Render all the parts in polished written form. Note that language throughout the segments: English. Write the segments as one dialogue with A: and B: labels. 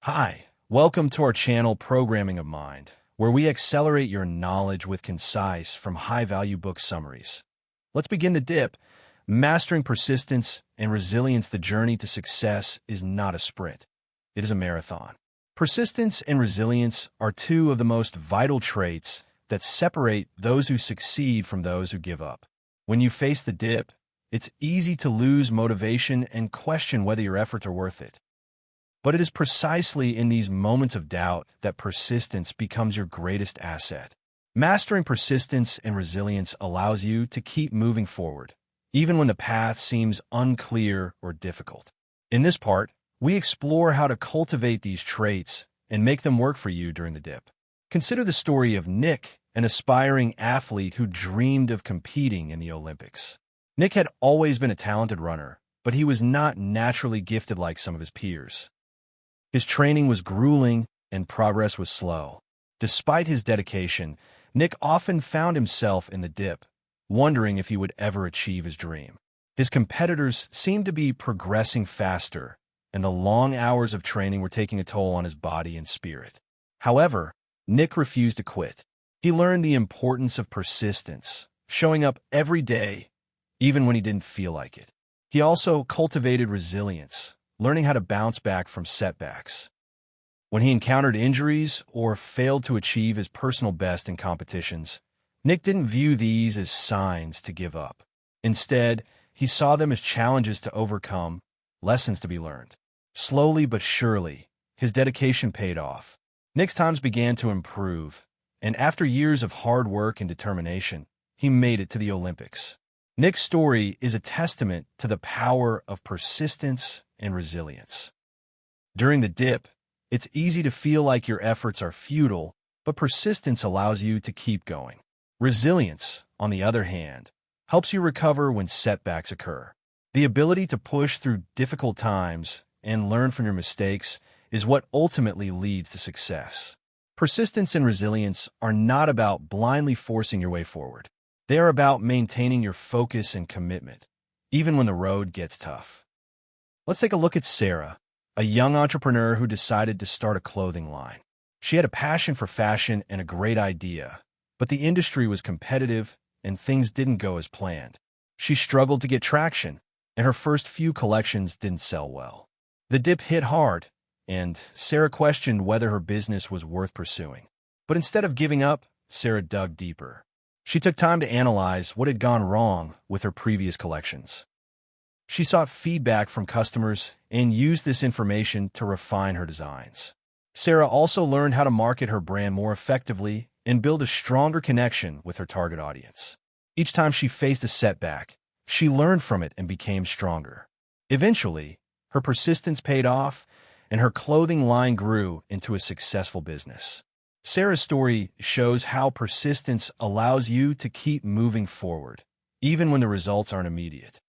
A: Hi, welcome to our channel Programming of Mind, where we accelerate your knowledge with concise from high-value book summaries. Let's begin the dip. Mastering persistence and resilience, the journey to success is not a sprint. It is a marathon. Persistence and resilience are two of the most vital traits that separate those who succeed from those who give up. When you face the dip, it's easy to lose motivation and question whether your efforts are worth it. But it is precisely in these moments of doubt that persistence becomes your greatest asset. Mastering persistence and resilience allows you to keep moving forward, even when the path seems unclear or difficult. In this part, we explore how to cultivate these traits and make them work for you during the dip. Consider the story of Nick, an aspiring athlete who dreamed of competing in the Olympics. Nick had always been a talented runner, but he was not naturally gifted like some of his peers. His training was grueling and progress was slow. Despite his dedication, Nick often found himself in the dip, wondering if he would ever achieve his dream. His competitors seemed to be progressing faster, and the long hours of training were taking a toll on his body and spirit. However, Nick refused to quit. He learned the importance of persistence, showing up every day, even when he didn't feel like it. He also cultivated resilience, learning how to bounce back from setbacks. When he encountered injuries or failed to achieve his personal best in competitions, Nick didn't view these as signs to give up. Instead, he saw them as challenges to overcome, lessons to be learned. Slowly but surely, his dedication paid off. Nick's times began to improve, and after years of hard work and determination, he made it to the Olympics. Nick's story is a testament to the power of persistence and resilience. During the dip, it's easy to feel like your efforts are futile, but persistence allows you to keep going. Resilience, on the other hand, helps you recover when setbacks occur. The ability to push through difficult times and learn from your mistakes is what ultimately leads to success. Persistence and resilience are not about blindly forcing your way forward. They are about maintaining your focus and commitment, even when the road gets tough. Let's take a look at Sarah, a young entrepreneur who decided to start a clothing line. She had a passion for fashion and a great idea, but the industry was competitive and things didn't go as planned. She struggled to get traction, and her first few collections didn't sell well. The dip hit hard, and Sarah questioned whether her business was worth pursuing. But instead of giving up, Sarah dug deeper. She took time to analyze what had gone wrong with her previous collections. She sought feedback from customers and used this information to refine her designs. Sarah also learned how to market her brand more effectively and build a stronger connection with her target audience. Each time she faced a setback, she learned from it and became stronger. Eventually, her persistence paid off, and her clothing line grew into a successful business. Sarah's story shows how persistence allows you to keep moving forward, even when the results aren't immediate.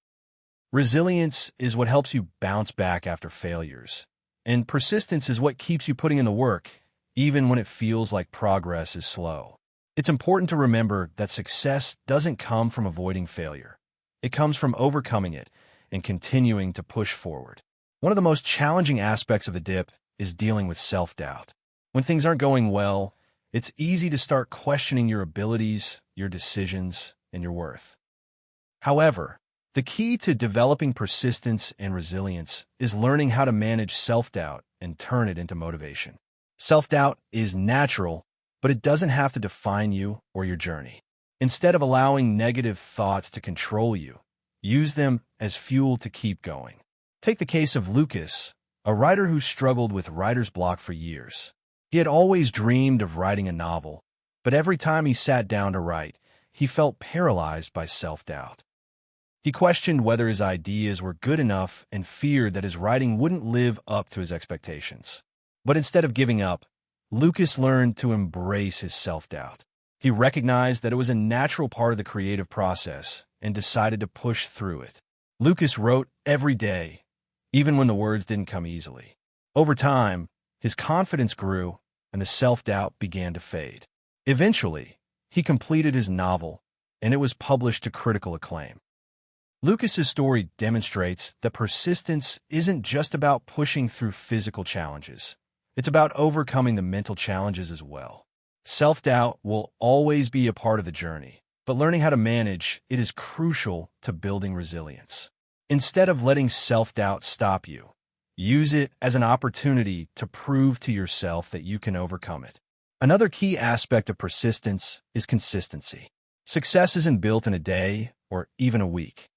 A: Resilience is what helps you bounce back after failures, and persistence is what keeps you putting in the work, even when it feels like progress is slow. It's important to remember that success doesn't come from avoiding failure. It comes from overcoming it and continuing to push forward. One of the most challenging aspects of the dip is dealing with self-doubt. When things aren't going well, it's easy to start questioning your abilities, your decisions, and your worth. However, the key to developing persistence and resilience is learning how to manage self-doubt and turn it into motivation. Self-doubt is natural, but it doesn't have to define you or your journey. Instead of allowing negative thoughts to control you, use them as fuel to keep going. Take the case of Lucas, a writer who struggled with writer's block for years. He had always dreamed of writing a novel, but every time he sat down to write, he felt paralyzed by self-doubt. He questioned whether his ideas were good enough and feared that his writing wouldn't live up to his expectations. But instead of giving up, Lucas learned to embrace his self-doubt. He recognized that it was a natural part of the creative process and decided to push through it. Lucas wrote every day, even when the words didn't come easily. Over time, his confidence grew and the self-doubt began to fade. Eventually, he completed his novel, and it was published to critical acclaim. Lucas's story demonstrates that persistence isn't just about pushing through physical challenges, It's about overcoming the mental challenges as well. Self-doubt will always be a part of the journey, but learning how to manage it is crucial to building resilience. Instead of letting self-doubt stop you, use it as an opportunity to prove to yourself that you can overcome it. Another key aspect of persistence is consistency. Success isn't built in a day or even a week.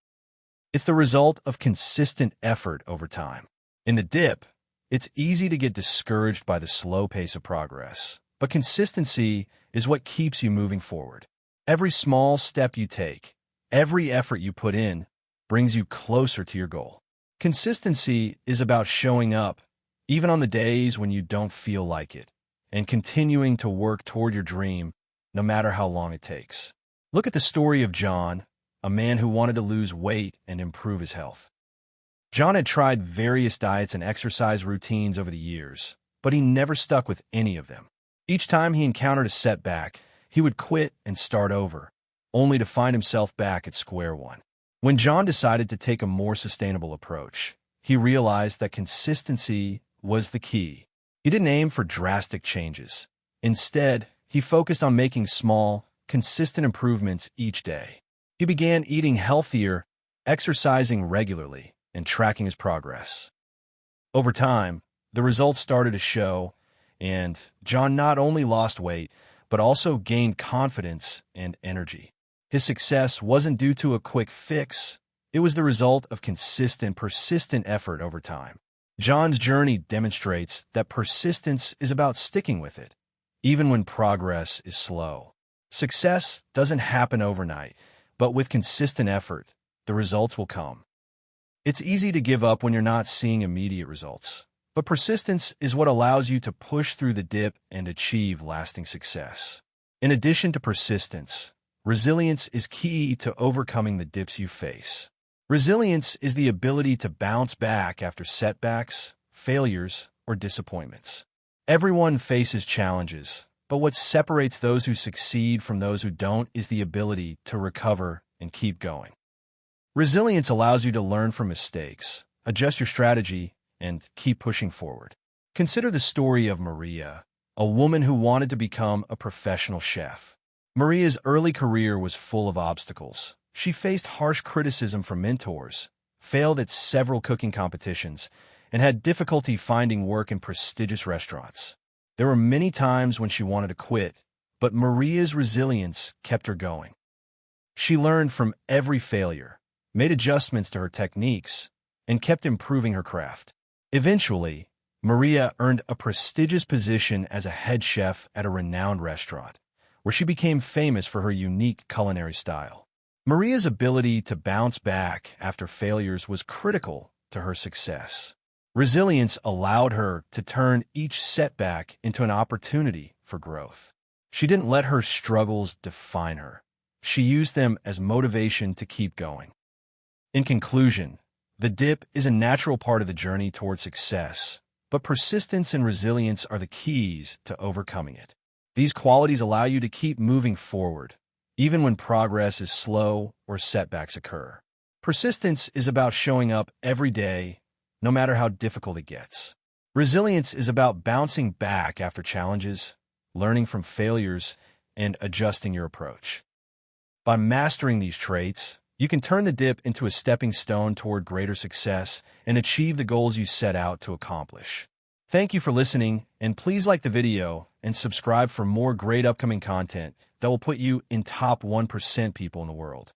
A: It's the result of consistent effort over time. In the dip, it's easy to get discouraged by the slow pace of progress, but consistency is what keeps you moving forward. Every small step you take, every effort you put in, brings you closer to your goal. Consistency is about showing up, even on the days when you don't feel like it, and continuing to work toward your dream, no matter how long it takes. Look at the story of John, a man who wanted to lose weight and improve his health. John had tried various diets and exercise routines over the years, but he never stuck with any of them. Each time he encountered a setback, he would quit and start over, only to find himself back at square one. When John decided to take a more sustainable approach, he realized that consistency was the key. He didn't aim for drastic changes. Instead, he focused on making small, consistent improvements each day. He began eating healthier, exercising regularly, and tracking his progress. Over time, the results started to show, and John not only lost weight, but also gained confidence and energy. His success wasn't due to a quick fix. It was the result of consistent, persistent effort over time. John's journey demonstrates that persistence is about sticking with it, even when progress is slow. Success doesn't happen overnight, but with consistent effort, the results will come. It's easy to give up when you're not seeing immediate results, but persistence is what allows you to push through the dip and achieve lasting success. In addition to persistence, resilience is key to overcoming the dips you face. Resilience is the ability to bounce back after setbacks, failures, or disappointments. Everyone faces challenges, but what separates those who succeed from those who don't is the ability to recover and keep going. Resilience allows you to learn from mistakes, adjust your strategy, and keep pushing forward. Consider the story of Maria, a woman who wanted to become a professional chef. Maria's early career was full of obstacles. She faced harsh criticism from mentors, failed at several cooking competitions, and had difficulty finding work in prestigious restaurants. There were many times when she wanted to quit, but Maria's resilience kept her going. She learned from every failure, made adjustments to her techniques, and kept improving her craft. Eventually, Maria earned a prestigious position as a head chef at a renowned restaurant, where she became famous for her unique culinary style. Maria's ability to bounce back after failures was critical to her success. Resilience allowed her to turn each setback into an opportunity for growth. She didn't let her struggles define her. She used them as motivation to keep going. In conclusion, the dip is a natural part of the journey toward success, but persistence and resilience are the keys to overcoming it. These qualities allow you to keep moving forward, even when progress is slow or setbacks occur. Persistence is about showing up every day, no matter how difficult it gets. Resilience is about bouncing back after challenges, learning from failures, and adjusting your approach. By mastering these traits, you can turn the dip into a stepping stone toward greater success and achieve the goals you set out to accomplish. Thank you for listening, and please like the video and subscribe for more great upcoming content that will put you in top 1% people in the world.